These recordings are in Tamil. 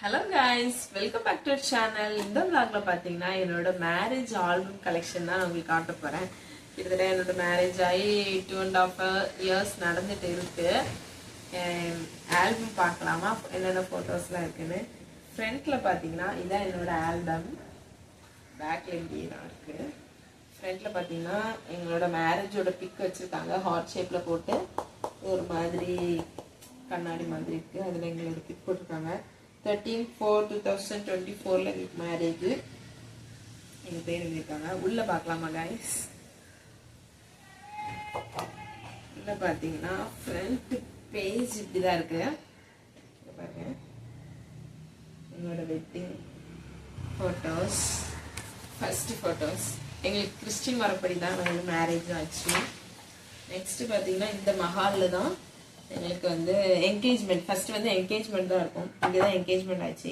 Hello guys, welcome back to our channel. இந்த vlogல பாத்தீங்கன்னா என்னோட மேரேஜ் ஆல்பம் கலெக்ஷன் தான் உங்களுக்கு காட்ட போறேன். கிட்டத்தட்ட என்னோட மேரேஜ் ஆகி 2.5 years நடந்துட்டு இருக்கு. ஆல்பம் பார்க்கலாமா என்னென்ன போட்டோஸ்லாம் இருக்குன்னு. ஃப்ரண்ட்ல பாத்தீங்கன்னா இதான் என்னோட ஆல்பம். பேக்ல இப்படி தான் இருக்கு. ஃப்ரண்ட்ல பாத்தீங்கன்னா எங்களோட மேரேஜோட பிக் வச்சிருக்காங்க. ஹார்ட் ஷேப்ல போட்டு ஒரு மாதிரி கண்ணாடி மாதிரி இருக்கு. அதுல எங்களோட பிக் போட்டிருக்காங்க. 13/4/2024 எங்களுக்கு மேரேஜ். எங்க பேர் எழுதியிருக்காங்க. உள்ள பார்க்கலாமா கைஸ்? உள்ள பார்த்தீங்கன்னா ஃப்ரண்ட் பேஜ் இப்படிதான் இருக்கு. பாருங்க, எங்களோட வெட்டிங் ஃபோட்டோஸ், ஃபர்ஸ்ட் ஃபோட்டோஸ். எங்களுக்கு கிறிஸ்டின் வரப்படி தான் எங்களுக்கு மேரேஜ் ஆச்சு. நெக்ஸ்ட் பார்த்தீங்கன்னா இந்த மஹாலில் தான் எங்களுக்கு வந்து என்கேஜ்மெண்ட். ஃபர்ஸ்ட் வந்து என்கேஜ்மெண்ட் தான் இருக்கும். இங்கே தான் என்கேஜ்மெண்ட் ஆச்சு.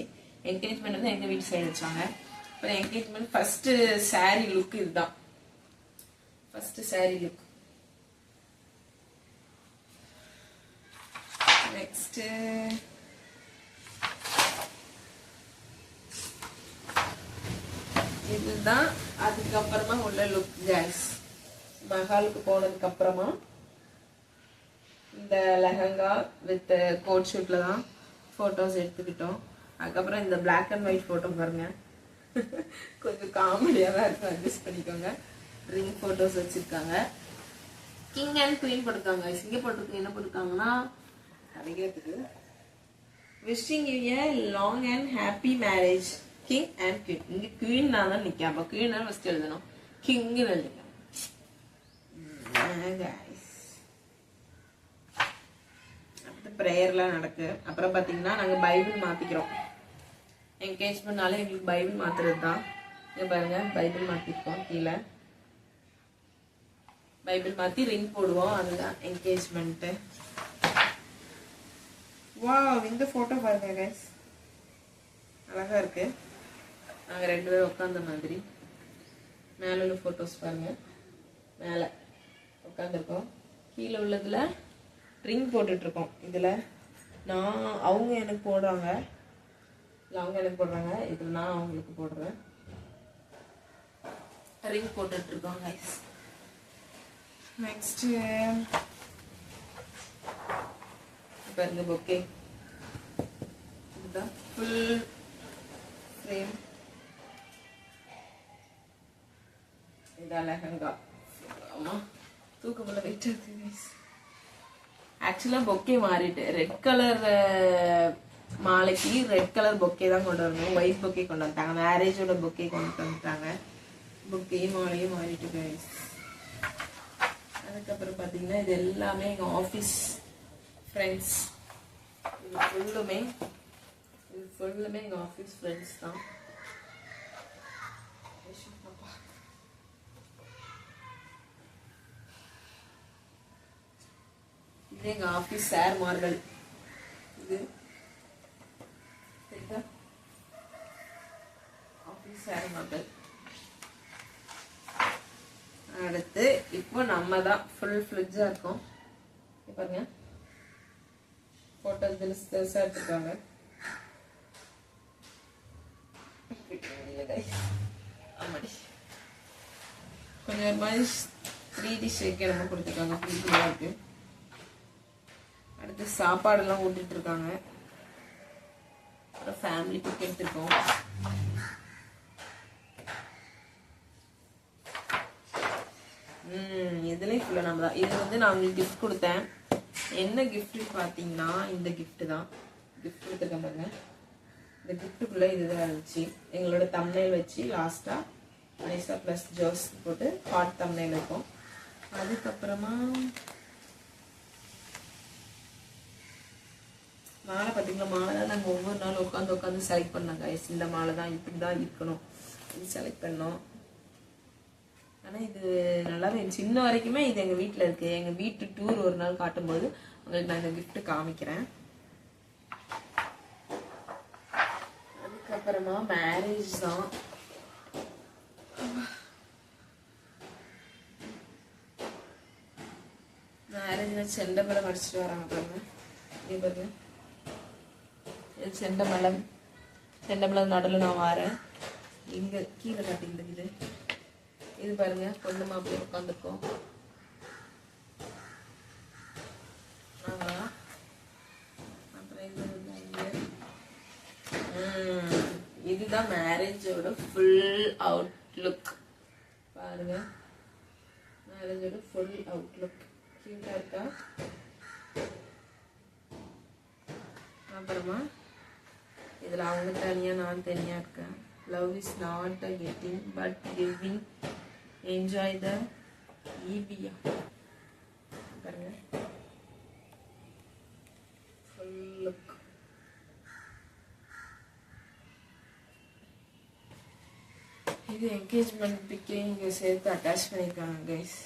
என்கேஜ்மெண்ட் வந்து எங்கள் வீட்டு சைடு வச்சாங்க. அப்புறம் என்கேஜ்மெண்ட் ஃபர்ஸ்ட் சாரீ லுக் இதுதான். First sari look. நெக்ஸ்ட் இதுதான். அதுக்கப்புறமா உள்ள லுக் கைஸ். மஹாலுக்கு போனதுக்கு அப்புறமா இந்த லெஹங்கா வித் கோட் ஷூட்ல தான் போட்டோஸ் எடுத்துக்கிட்டோம். அதுக்கப்புறம் இந்த பிளாக் அண்ட் ஒயிட் போட்டோ பாருங்க, கொஞ்சம் காமெடியா தான் இருக்கும், அட்ஜஸ்ட் பண்ணிக்கோங்க. ரிங் போட்டோஸ் வச்சிருக்காங்க. கிங் அண்ட் குவீன் போட்டிருக்காங்க. இங்க போட்டிருக்கு என்ன போட்டிருக்காங்கன்னா கிடைக்கிறதுக்கு wishing you a long and happy marriage king and queen. இங்க குவீன் நான் தான் நிக்கேன். அப்ப குவீன் தான் ஃபர்ஸ்ட் எழுதணும், கிங்னு எழுதிக்கேன். ப்ரேயர்லாம் நடக்கு. அப்புறம் பார்த்தீங்கன்னா நாங்கள் பைபிள் மாற்றிக்கிறோம். என்கேஜ்மெண்ட்னால எங்களுக்கு பைபிள் மாற்றுறது தான். இங்கே பாருங்க, பைபிள் மாற்றிருக்கோம். கீழே பைபிள் மாற்றி ரிங் போடுவோம். அதுதான் என்கேஜ்மெண்ட்டு. வாவ், இந்த ஃபோட்டோ பாருங்க கைஸ், அழகாக இருக்கு. நாங்கள் 2 பேரும் உட்காந்த மாதிரி. மேலே உள்ள ஃபோட்டோஸ் பாருங்க, மேலே உட்காந்துருக்கோம். கீழே உள்ளதில் ரிங் போட்டுட்டு இருக்கோம். இதுல அவங்க எனக்கு போடுறாங்க, அவங்க எனக்கு போடுறாங்க. இதுல நான் அவங்களுக்கு போடுறேன். ரிங் போட்டுட்டு இருக்கோம் கைஸ். நெக்ஸ்ட் பாருங்க, பொக்கே. இதுதான் ஃபுல் ஃப்ரேம். இதான் லெஹங்கா. ஆமா, தூக்கமுள்ள வெயிட் இருக்கு கைஸ். ஆக்சுவலா பொக்கே மாறிட்டு ரெட் கலர் மாலைக்கு ரெட் கலர் பொக்கே தான் கொண்டு வரணும். ஒயிட் பொக்கே கொண்டு வந்துட்டாங்க. மேரேஜோட பொக்கே கொண்டு வந்துட்டாங்க. பொக்கேயும் மாலையும் மாறிட்டு கைஸ். அதுக்கப்புறம் பாத்தீங்கன்னா இது எல்லாமே எங்க ஆஃபீஸ் ஃப்ரெண்ட்ஸ். இது ஃபுல்லுமே எங்க ஆஃபீஸ் ஃப்ரெண்ட்ஸ் தான். இது எங்க ஆபீஸ் சார்மார்கள். இது ஆபீஸ் சார்மார்கள். அடுத்து இப்போ நம்ம தான் ஃபுல் ஃபிளட்ஜா இருக்கோம். பாருங்க, போட்டோ பெருசா எடுத்துருக்காங்க. கொஞ்சம் ஒரு மாதிரி 3D ஷேக் நம்ம கொடுத்துருக்காங்க. பிடிக்கலா இருக்கு. அடுத்து சாப்பாடெல்லாம் ஊட்டிட்டு இருக்காங்க. ஃபேமிலி பிக் எடுத்துருக்கோம். இதுலயும் ஃபுல்லா நம்ம தான். இது வந்து நான் உங்களுக்கு கிஃப்ட் கொடுத்தேன். என்ன கிஃப்ட் பாத்தீங்கன்னா இந்த கிஃப்ட் தான். கிஃப்ட் கொடுத்துருக்கேன் பாருங்க. இந்த கிஃப்ட்டுக்குள்ள இதுதான் இருந்துச்சு. எங்களோட தம்ப்நெயில் வச்சு லாஸ்டா நைஸா பிளஸ் ஜோஸ் போட்டு ஹாட் தம்ப்நெயில் இருக்கும். அதுக்கப்புறமா மாலை பார்த்தீங்களா? மாலை தான் நாங்கள் ஒவ்வொரு நாளும் உட்காந்து செலக்ட் பண்ணோம் கைஸ். இந்த மாலை தான் இப்படி தான் இருக்கணும், இது செலக்ட் பண்ணோம். ஆனால் இது நல்லாவே இருந்துச்சு. இன்ன வரைக்குமே இது எங்கள் வீட்டில் இருக்கு. எங்கள் வீட்டு டூர் ஒரு நாள் காட்டும்போது உங்களுக்கு நான் இந்த கிஃப்ட் காமிக்கிறேன். அதுக்கப்புறமா மேரேஜ் தான். மேரேஜ் செண்டை மேடம் அடிச்சுட்டு வராங்க பாருங்க. இங்கே பாருங்க, செண்டமலம் செண்டமில் நடுவில் நான் வரேன். இங்கே கீழே காட்டிக்கிட்டு இது பாருங்க, பொண்ணு மாப்பிள்ளை உட்காந்துருக்கோம். இதுதான் மேரேஜோட ஃபுல் அவுட்லுக் பாருங்க. மேரேஜோட ஃபுல் அவுட்லுக் கியூட்டா இருக்கா? அப்புறமா இதுல அவங்க தனியா நான் தனியா இருக்கேன். Love is not a getting but giving, enjoy the ஈபியா பாருங்க ஃபுல் லுக். இது என்கேஜ்மெண்ட் பிக்கே இங்கே சேர்த்து அட்டாச் பண்ணியிருக்காங்க கைஸ்.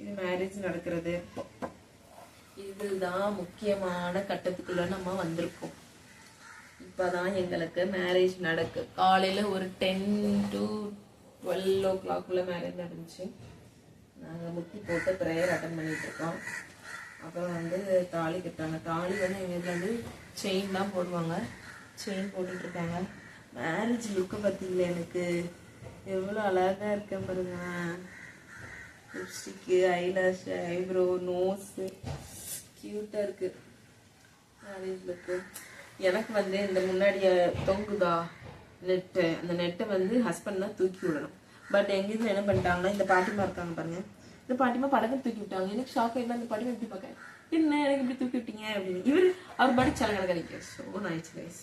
இது மேரேஜ் நடக்கிறது. இதுதான் முக்கியமான கட்டத்துக்குள்ள நம்ம வந்திருக்கோம். இப்பதான் எங்களுக்கு மேரேஜ் நடக்கு. காலையில ஒரு 10 to 12 o'clock மேரேஜ் நடந்துச்சு. நாங்கள் முட்டி போட்டு ப்ரேயர் அட்டன் பண்ணிட்டு இருக்கோம். அப்புறம் வந்து தாலி கட்டுறாங்க. தாலி வந்து எங்கள் வீட்டில் வந்து செயின் தான் போடுவாங்க. செயின் போட்டுட்டு இருக்காங்க. மேரேஜ் லுக்கை பார்த்தீங்களா? எனக்கு எவ்வளோ அழகாக இருக்கேன் பாருங்க. லிப்ஸ்டிக்கு, ஐலாஷ், ஐப்ரோ, நோஸு க்யூட்டாக இருக்கு மேரேஜ் லுக்கு. எனக்கு வந்து இந்த முன்னாடி தொங்குதா நெட்டு, அந்த நெட்டை வந்து ஹஸ்பண்ட் தான் தூக்கி விடணும். பட் எங்கள் இதில் என்ன பண்ணிட்டாங்கன்னா, இந்த பாட்டிமா இருக்காங்க பாருங்க, இந்த பாட்டிமா படக்கம் தூக்கி விட்டாங்க. எனக்கு ஷாக் ஆகிட்டா அந்த பாட்டிமா எப்படி பார்க்க, என்ன எனக்கு இப்படி தூக்கி விட்டீங்க அப்படின்னு. அவர் பாடி சலங்கடை கிடைக்கும். So nice guys.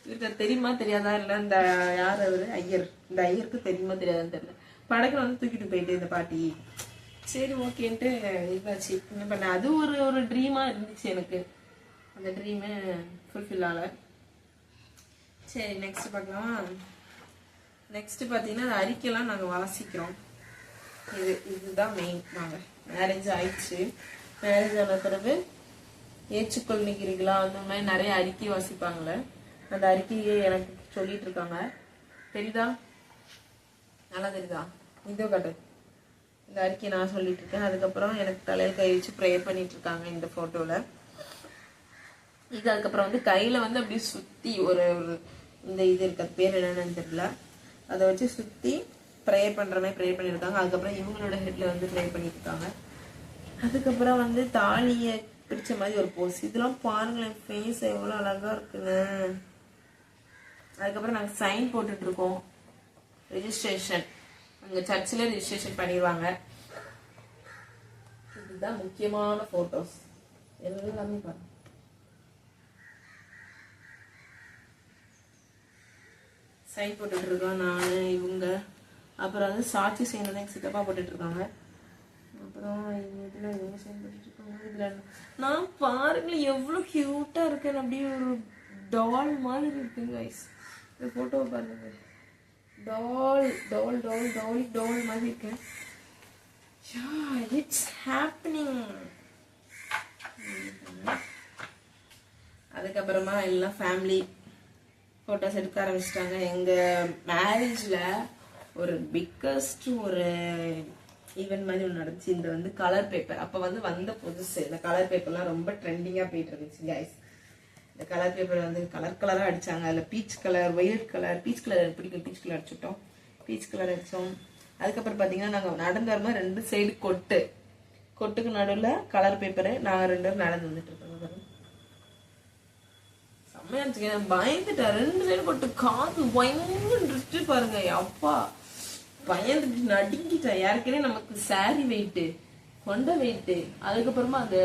இவருக்கு தெரியுமா தெரியாதா இல்லை, இந்த யார் அவர் ஐயர், இந்த ஐயருக்கு தெரியுமா தெரியாதான்னு தெரியல. படகுல வந்து தூக்கிட்டு போயிட்டு இந்த பாட்டி. சரி ஓகேன்ட்டு இதாச்சு. என்ன பண்ண, அது ஒரு ட்ரீமா இருந்துச்சு எனக்கு. அந்த ட்ரீமே ஃபுல்ஃபில் ஆகலை. சரி நெக்ஸ்ட் பார்க்கலாம். நெக்ஸ்ட் பார்த்தீங்கன்னா அந்த அறிக்கையெல்லாம் நாங்கள் வாசிக்கிறோம். இதுதான் மெயின். நாங்கள் மேரேஜ் ஆயிடுச்சு. மேரேஜ் ஆன பிறகு ஏற்றுக்கொள்கிறீர்களா அந்த மாதிரி நிறைய அறிக்கை வாசிப்பாங்களே, அந்த அறிக்கையை எனக்கு சொல்லிட்டு இருக்காங்க. தெரியுதா? நல்லா தெரியுதா? இதோ காட்டு. இந்த அறிக்கையை நான் சொல்லிட்டு இருக்கேன். அதுக்கப்புறம் எனக்கு தலையில் கை வச்சு ப்ரேயர் பண்ணிட்டு இருக்காங்க இந்த போட்டோல. இது அதுக்கப்புறம் வந்து கையில வந்து அப்படியே சுத்தி ஒரு இந்த இது இருக்க பேர் என்னன்னு தெரியல, அதை வச்சு சுத்தி ப்ரேயர் பண்ற மாதிரி ப்ரேயர் பண்ணியிருக்காங்க. அதுக்கப்புறம் இவங்களோட ஹெட்ல வந்து ப்ரேயர் பண்ணிட்டு இருக்காங்க. அதுக்கப்புறம் வந்து தாலியை பிடிச்ச மாதிரி ஒரு போஸ். இதெல்லாம் பாருங்களேன், ஃபேஸ் எவ்வளோ அழகா இருக்குன்னு. அதுக்கப்புறம் நாங்கள் சைன் போட்டுட்டு இருக்கோம். ரெஜிஸ்ட்ரேஷன் அங்கே சர்ச்சில் ரெஜிஸ்ட்ரேஷன் பண்ணிடுவாங்க. இதுதான் முக்கியமான போட்டோஸ் எல்லாமே பாருங்க. சைன் போட்டுட்டு இருக்கோம் நான், இவங்க. அப்புறம் வந்து சாட்சி சைன் எங்கள் சித்தப்பா போட்டுட்டு இருக்காங்க. அப்புறம் இதில் இவங்க சைன் போட்டுட்டு இருக்காங்க. இதில் நான் பாருங்களேன் எவ்வளோ க்யூட்டாக இருக்கேன். அப்படியே ஒரு டால் மாதிரி இருக்குங்க கைஸ். இந்த ஃபோட்டோவை பாருங்க. டால் டால் டால் டால் டால் மாதிரி இருக்கேன். It's happening. அதுக்கப்புறமா எல்லாம் ஃபேமிலி ஃபோட்டோஸ் எடுக்க ஆரம்பிச்சிட்டாங்க. எங்கள் மேரேஜில் ஒரு பிக்கஸ்ட் ஒரு ஈவெண்ட் மாதிரி ஒன்று நடந்துச்சு. இந்த வந்து கலர் பேப்பர் அப்போ வந்து வந்த புதுசு. இந்த கலர் பேப்பர்லாம் ரொம்ப ட்ரெண்டிங்காக போயிட்டு இருந்துச்சு கைஸ். இந்த கலர் பேப்பர் வந்து கலர் கலராக அடித்தாங்க. அதில் peach colour, white colour, peach colour பிடிக்கும், பீச் கலர் அடிச்சுட்டோம். பீச் கலர் அடித்தோம். அதுக்கப்புறம் பார்த்தீங்கன்னா நாங்கள் நடந்து வரும்போது 2 சைடு கொட்டுக்கு நடுவில் கலர் பேப்பரு. நாங்கள் 2 பேரும் நடந்து வந்துட்டு இருக்கோம். செம்மையா இருந்துச்சு. பயந்துட்டேன். 2 சைடு கொட்டு, காது பயந்துட்டு பாருங்க. அப்பா பயந்துட்டு நடுங்கிட்டேன். யாருக்கே நமக்கு சாரி வெயிட்டு, கொண்ட வெயிட்டு, அதுக்கப்புறமா அந்த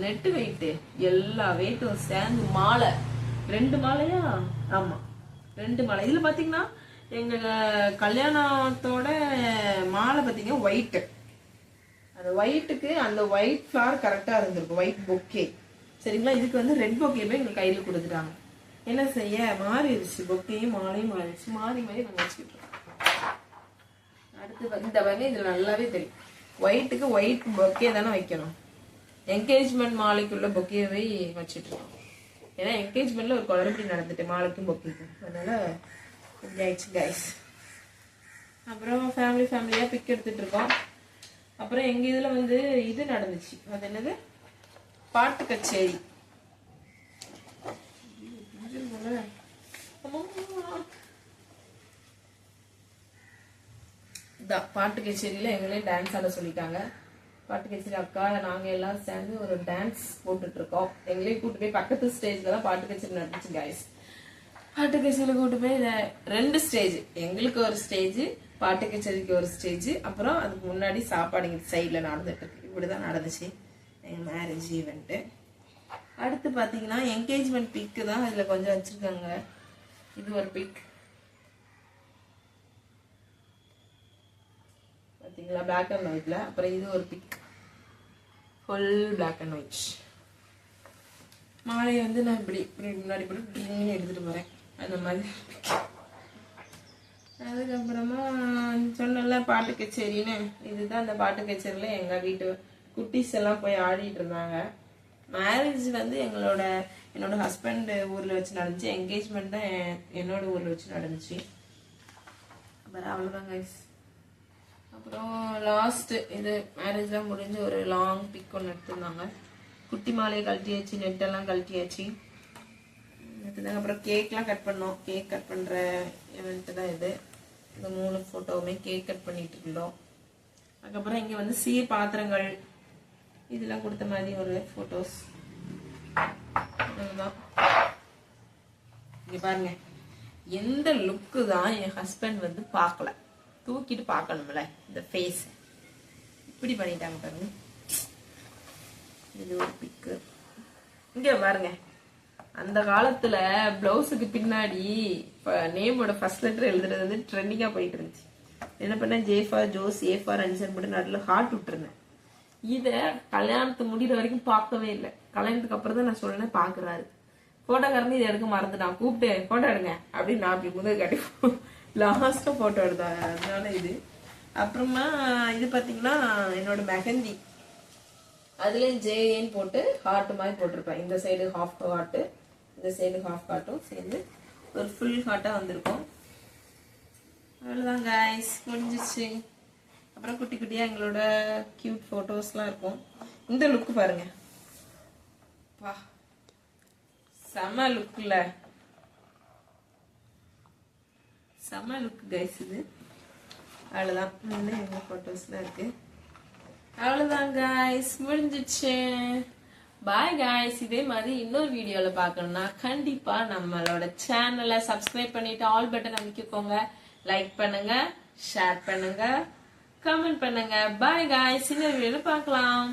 நெட்டு வெயிட்டு, எல்லா வெயிட்டும் சேர்ந்து மாலை 2 மாலையா? ஆமா 2 மாலை. இதுல பாத்தீங்கன்னா எங்க கல்யாணத்தோட மாலை பாத்தீங்கன்னா ஒயிட். அந்த ஒயிட்டுக்கு அந்த ஒயிட் ஃபிளவர் கரெக்டா இருந்திருக்கும், ஒயிட் பொக்கே. சரிங்களா? இதுக்கு வந்து ரெட் பொக்கே போய் எங்க கையில கொடுத்துட்டாங்க. என்ன செய்ய, மாறிடுச்சு. பொக்கையும் மாலையும் மாறிடுச்சு. மாறி நாங்க வச்சுக்கிட்டு இருக்கோம். அடுத்து இந்த வகை இதுல நல்லாவே தெரியும். ஒயிட்டுக்கு ஒயிட் பொக்கே தானே வைக்கணும். என்கேஜ்மெண்ட் மாலைக்குள்ள பொக்கேவை வச்சுட்டு இருக்கோம். ஏன்னா என்கேஜ்மெண்ட்ல ஒரு குளறுபடி நடந்துட்டு மாலைக்கும் பொக்கேக்கும், அதனால ஆயிடுச்சு கைஸ். அப்புறம் ஃபேமிலியா பிக் எடுத்துட்டு இருக்கோம். அப்புறம் எங்க இதுல வந்து இது நடந்துச்சு. அது என்னது, பாட்டு கச்சேரி. சொல்லிட்டாங்க. இதான் பாட்டு கச்சேரியில எங்களே டான்ஸ் ஆட சொல்லிட்டாங்க. பாட்டு கச்சேரி அக்கா நாங்க எல்லாம் சேர்ந்து ஒரு டான்ஸ் போட்டுட்டு இருக்கோம். எங்களே கூட்டு போய் பக்கத்து ஸ்டேஜ்ல தான் பாட்டு கச்சேரி நடந்துச்சு கைஸ். பாட்டு கச்சேரியில கூட்டு போய் 2 ஸ்டேஜ், எங்களுக்கு ஒரு ஸ்டேஜ், பாட்டு கச்சேரிக்கு ஒரு ஸ்டேஜ், அப்புறம் அதுக்கு முன்னாடி சாப்பாடு இங்க சைட்ல நடந்துட்டு இருக்கு. இப்படிதான் நடந்துச்சு எங்க மேரேஜ் ஈவெண்ட். அடுத்து பாத்தீங்கன்னா என்கேஜ்மெண்ட் பிக்கு தான் இதுல கொஞ்சம் வச்சிருக்காங்க. இது ஒரு பிக் பாத்தீங்களா, பிளாக் அண்ட் ஒயிட்ல. அப்புறம் இது ஒரு big full black and white. மாலையை வந்து நான் இப்படி முன்னாடி இப்படி எடுத்துட்டு போறேன் அந்த மாதிரி. அதுக்கப்புறமா சொன்னல பாட்டு கச்சேரின்னு, இதுதான் அந்த பாட்டு கச்சேரியில எங்க வீட்டு குட்டீஸ் எல்லாம் போய் ஆடிட்டு இருந்தாங்க. மேரேஜ் வந்து என்னோட ஹஸ்பண்ட் ஊர்ல வச்சு நடந்துச்சு. என்கேஜ்மெண்ட் தான் என்னோட ஊர்ல வச்சு நடந்துச்சு. அப்புறம் அவ்வளவுதான் கைஸ். அப்புறம் லாஸ்ட் இது மேரேஜ்லாம் முடிஞ்சு ஒரு லாங் பிக் ஒன்று எடுத்திருந்தாங்க. குட்டி மாலையை கழட்டியாச்சு, நெட்டெல்லாம் கழட்டியாச்சு. அப்புறம் கேக்லாம் கட் பண்ணோம். கேக் கட் பண்ற ஈவெண்ட் தான் இது. இந்த 3 போட்டோவுமே கேக் கட் பண்ணிட்டு இருந்தோம். அதுக்கப்புறம் இங்க வந்து சீர் பாத்திரங்கள் இதெல்லாம் கொடுத்த மாதிரி ஒரு போட்டோஸ். இங்க பாருங்க, எந்த லுக்கு தான் என் ஹஸ்பண்ட் வந்து பார்க்கல, தூக்கிட்டு பார்க்கணும்ல இந்த ஃபேஸ். இப்படி பண்ணிட்டாங்க பாருங்க. இது ஒரு பிக்கு. இங்க பாருங்க, அந்த காலத்துல பிளவுஸுக்கு பின்னாடி நேமோட ஃபர்ஸ்ட் லெட்டர் எழுதுறது வந்து ட்ரெண்டிங்கா போயிட்டு இருந்துச்சு. என்ன பண்ண, ஜேஃபார் ஜோஸ் ஏஃபார் அன்சன் போட்டு நடுவில் ஹார்ட் விட்டுருந்தேன். இத கல்யாணத்துக்கு முடிகிற வரைக்கும் பார்க்கவே இல்லை. கல்யாணத்துக்கு அப்புறம் தான் நான் சொன்னேன் பாக்குறாரு. போட்டோக்காரங்க இதை எடுக்க மறந்துட்டான், கூப்பிட்டு போட்டோ எடுங்க அப்படின்னு நான் அப்படி முதல் கட்டி லாஸ்டா போட்டோ எடுத்தாங்க. அதனால இது. அப்புறமா இது பாத்தீங்கன்னா என்னோட மெஹந்தி, அதுலயும் ஜேஏன்னு போட்டு ஹார்ட் மாதிரி போட்டிருப்பேன். இந்த சைடு ஹாஃப் ஹார்ட், இந்த சைடு ஹாஃப் ஹார்ட்டும் சேர்ந்து ஒரு ஃபுல் ஹார்ட்டா வந்திருக்கும். அவ்வளவுதான் கைஸ், முடிஞ்சிச்சு. அப்புறம் குட்டி குட்டியா எங்களோட கியூட் போட்டோஸ்லாம் இருக்கும். இந்த லுக் பாருங்க, வா செம லுக்ல, செம லுக் கைஸ் இது. அவ்வளவுதான், எங்க போட்டோஸ்லாம் இருக்கு. அவ்வளவுதான் கைஸ், முடிஞ்சிச்சு. Bye guys. இதே மாதிரி இன்னொரு வீடியோல பார்க்கணும்னா கண்டிப்பா நம்மளோட சேனலை சப்ஸ்கிரைப் பண்ணிட்டு ஆல் பட்டன் அமைக்கிக்கோங்க. லைக் பண்ணுங்க, ஷேர் பண்ணுங்க, கமெண்ட் பண்ணுங்க. பாய் கைஸ், இன்னொரு வீடியோல பார்க்கலாம்.